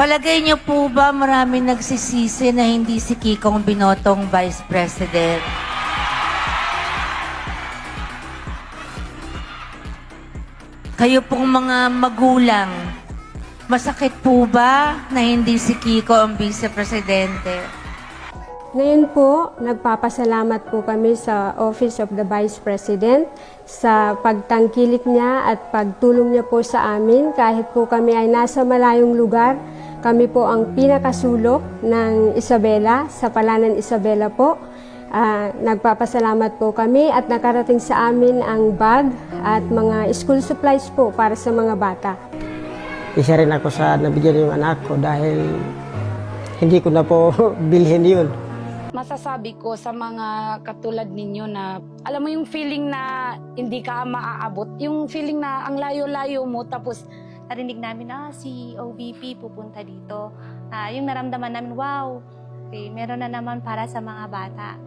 Palagay niyo po ba maraming nagsisisi na hindi si Kikong binotong Vice President? Kayo pong mga magulang, masakit po ba na hindi si Kiko ang Vice Presidente? Ngayon po, nagpapasalamat po kami sa Office of the Vice President sa pagtangkilik niya at pagtulong niya po sa amin. Kahit po kami ay nasa malayong lugar, kami po ang pinakasulok ng Isabela, sa Palanan Isabela po. Nagpapasalamat po kami at nakarating sa amin ang bag at mga school supplies po para sa mga bata. Isa rin ako sa nabigyan yung anak ko dahil hindi ko na po bilhin yun. Masasabi ko sa mga katulad ninyo na alam mo yung feeling na hindi ka maaabot, yung feeling na ang layo-layo mo tapos narinig namin na si OVP pupunta dito. Yung naramdaman namin, wow, okay, meron na naman para sa mga bata.